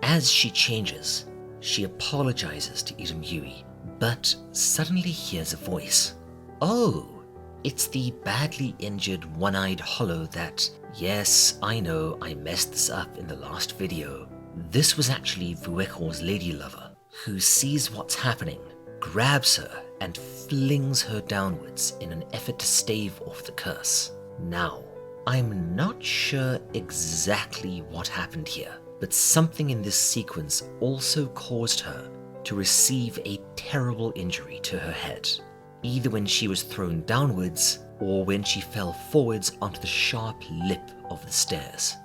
As she changes, she apologizes to Irumyui, but suddenly hears a voice. Oh, it's the badly injured one-eyed hollow that, yes, I know I messed this up in the last video. This was actually Vueko's lady lover, who sees what's happening, grabs her, and flings her downwards in an effort to stave off the curse. Now, I'm not sure exactly what happened here, but something in this sequence also caused her to receive a terrible injury to her head, either when she was thrown downwards or when she fell forwards onto the sharp lip of the stairs.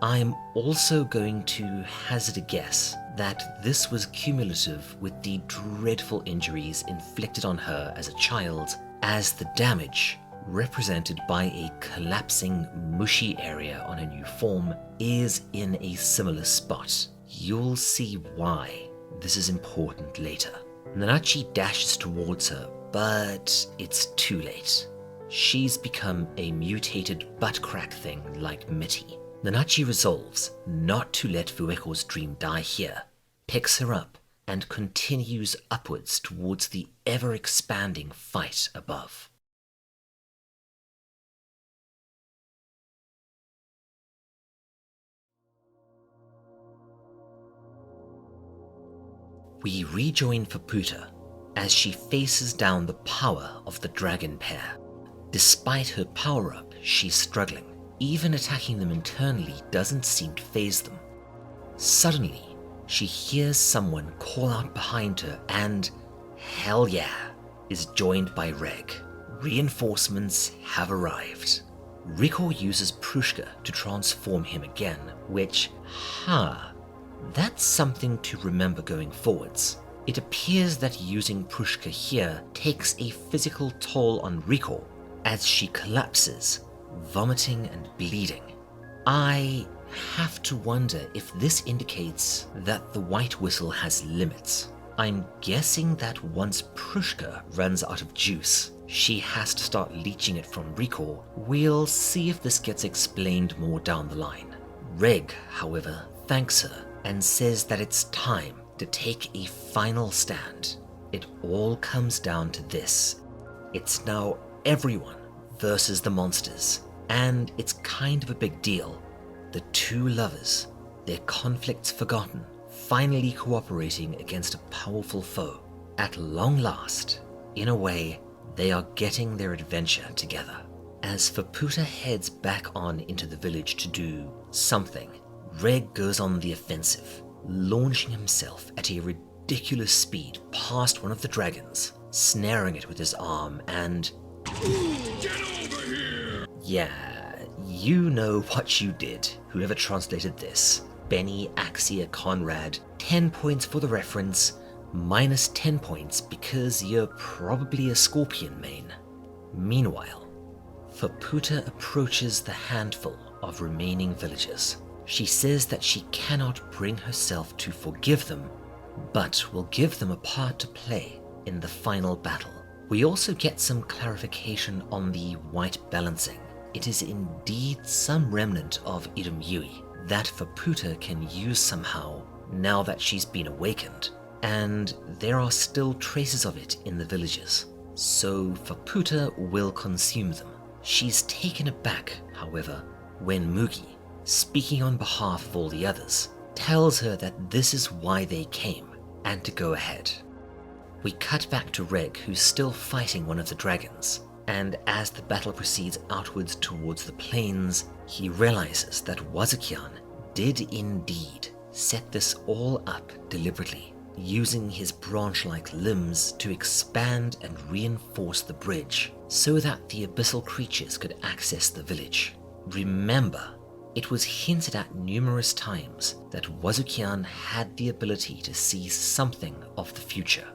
I'm also going to hazard a guess that this was cumulative with the dreadful injuries inflicted on her as a child, as the damage, represented by a collapsing mushy area on a new form, is in a similar spot. You'll see why this is important later. Nanachi dashes towards her, but it's too late. She's become a mutated butt crack thing like Mitty. Nanachi resolves not to let Vueko's dream die here, picks her up, and continues upwards towards the ever-expanding fight above. We rejoin Faputa as she faces down the power of the dragon pair. Despite her power-up, she's struggling. Even attacking them internally doesn't seem to faze them. Suddenly, she hears someone call out behind her and, hell yeah, is joined by Reg. Reinforcements have arrived. Riko uses Prushka to transform him again, which, that's something to remember going forwards. It appears that using Prushka here takes a physical toll on Riko as she collapses, vomiting and bleeding. I have to wonder if this indicates that the white whistle has limits. I'm guessing that once Prushka runs out of juice, she has to start leeching it from Riko. We'll see if this gets explained more down the line. Reg, however, thanks her and says that it's time to take a final stand. It all comes down to this. It's now everyone versus the monsters, and it's kind of a big deal. The two lovers, their conflicts forgotten, finally cooperating against a powerful foe. At long last, in a way, they are getting their adventure together. As Faputa heads back on into the village to do something, Reg goes on the offensive, launching himself at a ridiculous speed past one of the dragons, snaring it with his arm and... Get over here! Yeah, you know what you did, whoever translated this. Benny, Axia, Conrad, 10 points for the reference, minus 10 points because you're probably a Scorpion main. Meanwhile, Faputa approaches the handful of remaining villagers. She says that she cannot bring herself to forgive them, but will give them a part to play in the final battle. We also get some clarification on the white balancing. It is indeed some remnant of Irumyui that Faputa can use somehow now that she's been awakened, and there are still traces of it in the villages, so Faputa will consume them. She's taken aback, however, when Mugi, speaking on behalf of all the others, tells her that this is why they came, and to go ahead. We cut back to Reg, who's still fighting one of the dragons, and as the battle proceeds outwards towards the plains, he realizes that Wazukian did indeed set this all up deliberately, using his branch-like limbs to expand and reinforce the bridge so that the abyssal creatures could access the village. Remember, it was hinted at numerous times that Wazukian had the ability to see something of the future,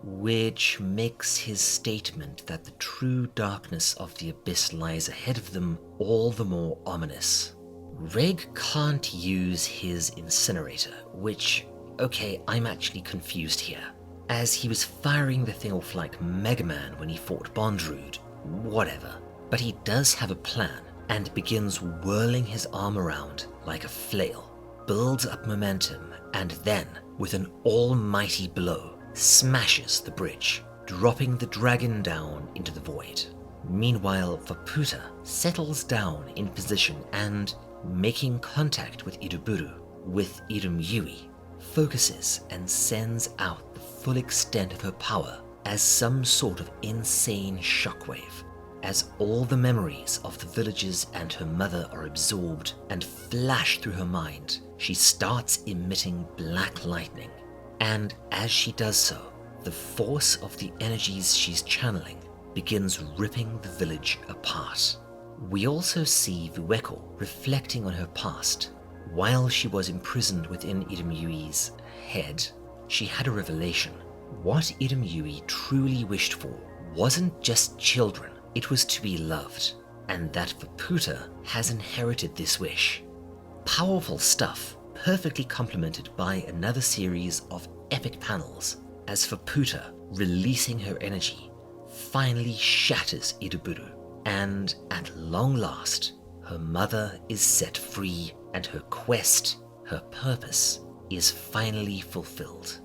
which makes his statement that the true darkness of the abyss lies ahead of them all the more ominous. Reg can't use his incinerator, which, okay, I'm actually confused here, as he was firing the thing off like Mega Man when he fought Bondrude, whatever. But he does have a plan and begins whirling his arm around like a flail, builds up momentum, and then, with an almighty blow, smashes the bridge, dropping the dragon down into the void. Meanwhile, Faputa settles down in position and, making contact with Iru-buru, with Irumyui, focuses and sends out the full extent of her power as some sort of insane shockwave. As all the memories of the villages and her mother are absorbed and flash through her mind, she starts emitting black lightning. And as she does so, the force of the energies she's channeling begins ripping the village apart. We also see Vueko reflecting on her past. While she was imprisoned within Irumyui's head, she had a revelation. What Irumyui truly wished for wasn't just children, it was to be loved, and that Faputa has inherited this wish. Powerful stuff, perfectly complemented by another series of epic panels as Faputa, releasing her energy, finally shatters Iru-buru, and at long last, her mother is set free and her quest, her purpose, is finally fulfilled.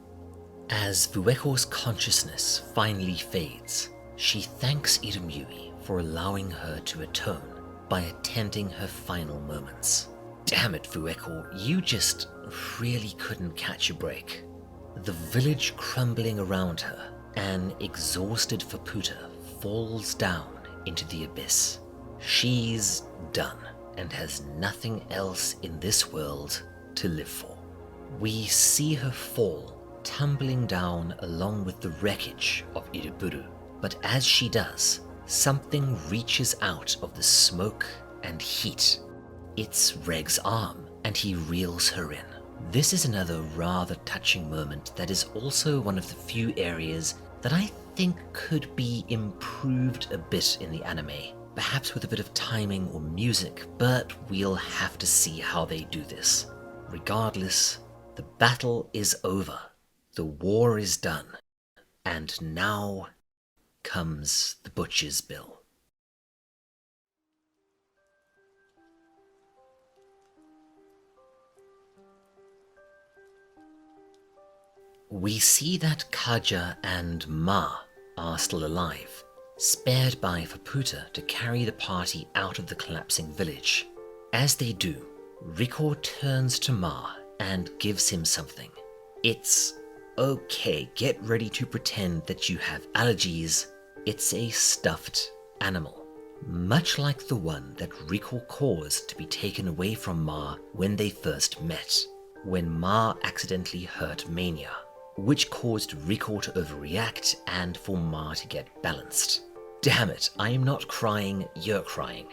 As Vueko's consciousness finally fades, she thanks Irumyui for allowing her to atone by attending her final moments. Damn it, Vueko, you just really couldn't catch a break. The village crumbling around her, an exhausted Faputa falls down into the abyss. She's done and has nothing else in this world to live for. We see her fall, tumbling down along with the wreckage of Iru-buru, but as she does, something reaches out of the smoke and heat. It's Reg's arm, and he reels her in. This is another rather touching moment that is also one of the few areas that I think could be improved a bit in the anime, perhaps with a bit of timing or music, but we'll have to see how they do this. Regardless, the battle is over, the war is done, and now comes the butcher's bill. We see that Kaja and Ma are still alive, spared by Faputa to carry the party out of the collapsing village. As they do, Riko turns to Ma and gives him something. It's okay, get ready to pretend that you have allergies. It's a stuffed animal, much like the one that Riko caused to be taken away from Ma when they first met, when Ma accidentally hurt Mania, which caused Riko to overreact and for Ma to get balanced. Damn it, I'm not crying, you're crying.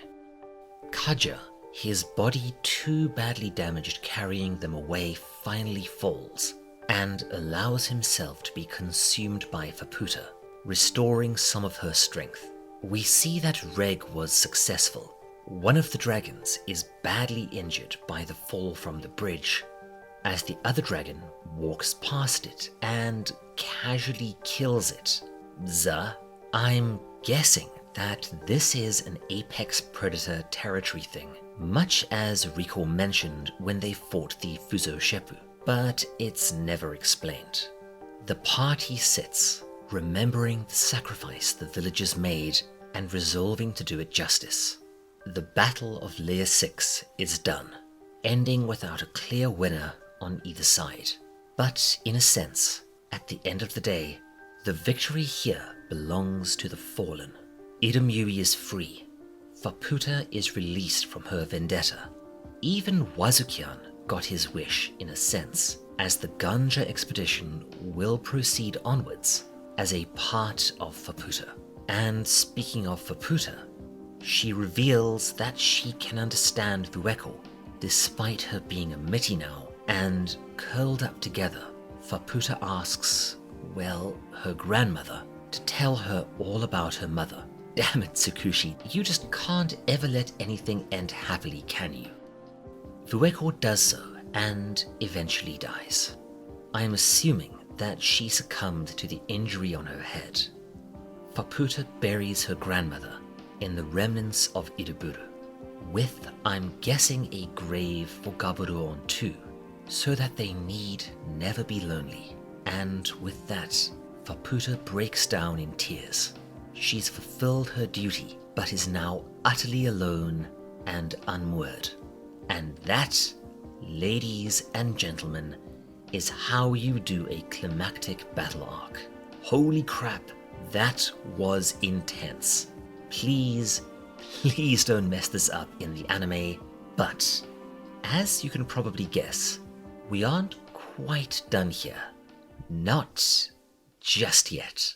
Kaja, his body too badly damaged carrying them away, finally falls and allows himself to be consumed by Faputa, restoring some of her strength. We see that Reg was successful. One of the dragons is badly injured by the fall from the bridge, as the other dragon walks past it and casually kills it. I'm guessing that this is an apex predator territory thing, much as Riko mentioned when they fought the Fuzo Sheppu, but it's never explained. The party sits, remembering the sacrifice the villagers made and resolving to do it justice. The Battle of Layer 6 is done, ending without a clear winner on either side. But in a sense, at the end of the day, the victory here belongs to the fallen. Irumyui is free. Faputa is released from her vendetta. Even Wazukian got his wish in a sense, as the Ganja expedition will proceed onwards as a part of Faputa. And speaking of Faputa, she reveals that she can understand Vueko, despite her being a Miti now, and curled up together, Faputa asks, well, her grandmother, to tell her all about her mother. Damn it, Tsukushi, you just can't ever let anything end happily, can you? Vueko does so, and eventually dies. I'm assuming that she succumbed to the injury on her head. Faputa buries her grandmother in the remnants of Iru-buru, with, I'm guessing, a grave for Gaboron too, so that they need never be lonely. And with that, Faputa breaks down in tears. She's fulfilled her duty, but is now utterly alone and unmoored. And that, ladies and gentlemen, is how you do a climactic battle arc. Holy crap, that was intense. Please don't mess this up in the anime, but as you can probably guess, we aren't quite done here. Not just yet.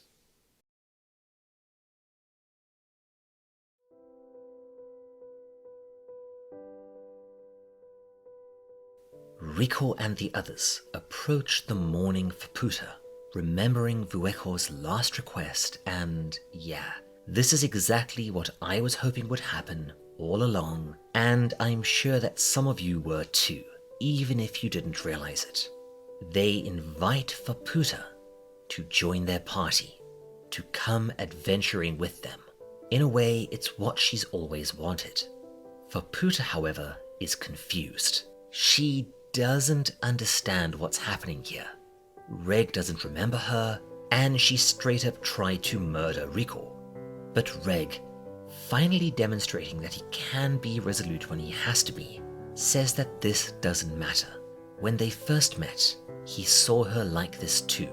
Riko and the others approach the mourning Faputa, remembering Vueko's last request, and yeah, this is exactly what I was hoping would happen all along, and I'm sure that some of you were too, even if you didn't realize it. They invite Faputa to join their party, to come adventuring with them. In a way, it's what she's always wanted. Faputa, however, is confused. She doesn't understand what's happening here. Reg doesn't remember her, and she straight up tried to murder Riko. But Reg, finally demonstrating that he can be resolute when he has to be, says that this doesn't matter. When they first met, he saw her like this too.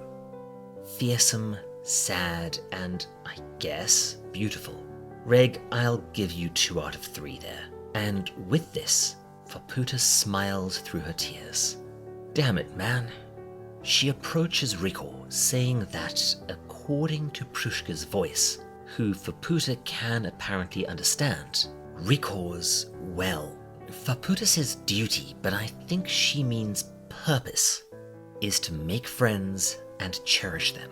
Fearsome, sad, and I guess beautiful. Reg, I'll give you 2 out of 3 there. And with this, Faputa smiles through her tears. Damn it, man. She approaches Riko, saying that, according to Prushka's voice, who Faputa can apparently understand, Riko's, well, Faputa says duty, but I think she means purpose, is to make friends and cherish them.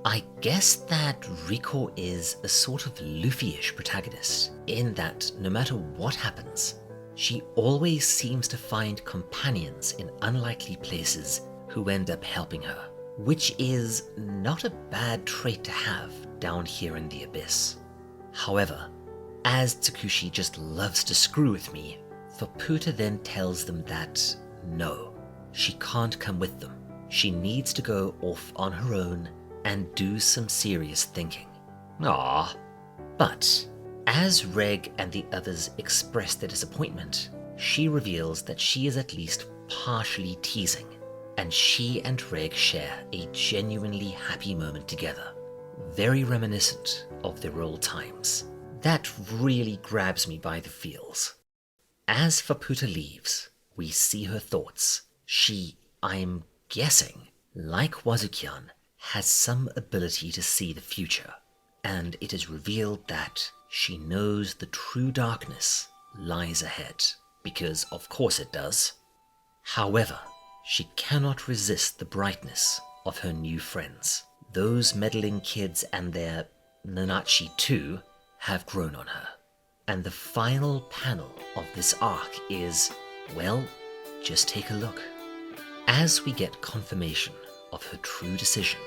I guess that Riko is a sort of Luffy-ish protagonist, in that no matter what happens, she always seems to find companions in unlikely places who end up helping her, which is not a bad trait to have down here in the abyss. However, as Tsukushi just loves to screw with me, Faputa then tells them that no, she can't come with them. She needs to go off on her own and do some serious thinking. Ah, but as Reg and the others express their disappointment, she reveals that she is at least partially teasing, and she and Reg share a genuinely happy moment together, very reminiscent of their old times. That really grabs me by the feels. As Faputa leaves, we see her thoughts. She, I'm guessing, like Wazukian, has some ability to see the future, and it is revealed that she knows the true darkness lies ahead, because of course it does. However, she cannot resist the brightness of her new friends. Those meddling kids and their Nanachi too have grown on her. And the final panel of this arc is, well, just take a look. As we get confirmation of her true decision,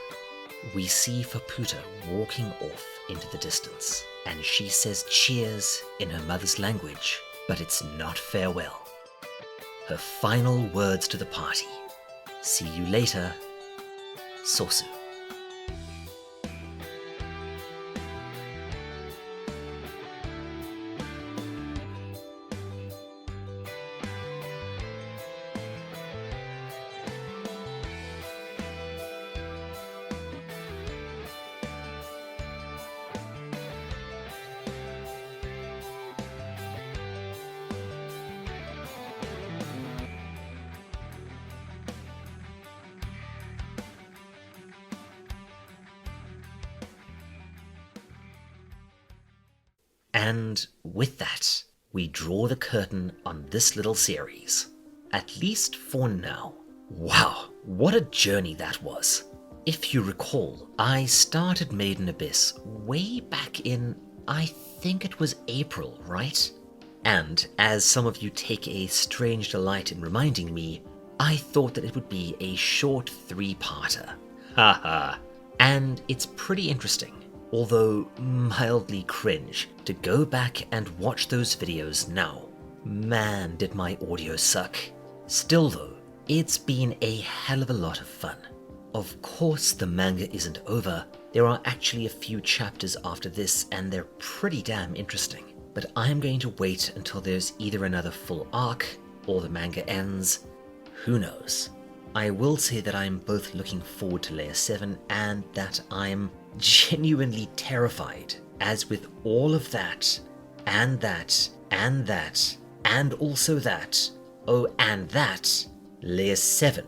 we see Faputa walking off into the distance, and she says cheers in her mother's language, but it's not farewell. Her final words to the party: see you later, Sosu. And with that, we draw the curtain on this little series. At least for now. Wow, what a journey that was. If you recall, I started Made in Abyss way back in, I think it was April, right? And as some of you take a strange delight in reminding me, I thought that it would be a short 3-parter. Haha. And it's pretty interesting, although mildly cringe, to go back and watch those videos now. Man, did my audio suck. Still though, it's been a hell of a lot of fun. Of course the manga isn't over. There are actually a few chapters after this and they're pretty damn interesting. But I'm going to wait until there's either another full arc or the manga ends. Who knows? I will say that I'm both looking forward to Layer 7 and that I'm genuinely terrified, as with all of that, and that, and that, and also that, oh, and that, Layer 7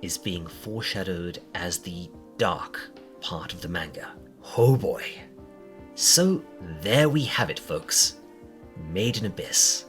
is being foreshadowed as the dark part of the manga. Oh boy. So there we have it, folks. Made in Abyss.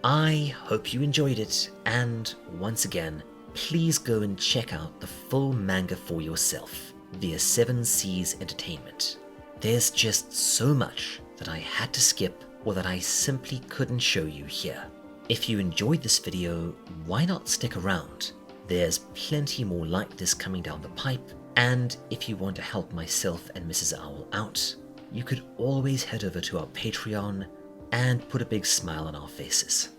I hope you enjoyed it, and once again, please go and check out the full manga for yourself via 7 Seas Entertainment. There's just so much that I had to skip or that I simply couldn't show you here. If you enjoyed this video, why not stick around? There's plenty more like this coming down the pipe, and if you want to help myself and Mrs. Owl out, you could always head over to our Patreon and put a big smile on our faces.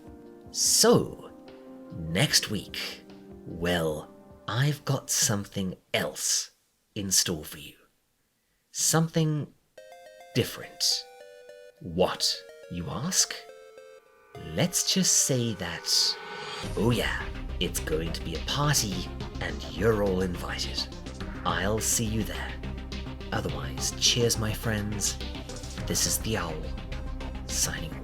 So, next week, well, I've got something else in store for you. Something different. What, you ask? Let's just say that, oh yeah, it's going to be a party and you're all invited. I'll see you there. Otherwise, cheers my friends. This is the Owl, signing off.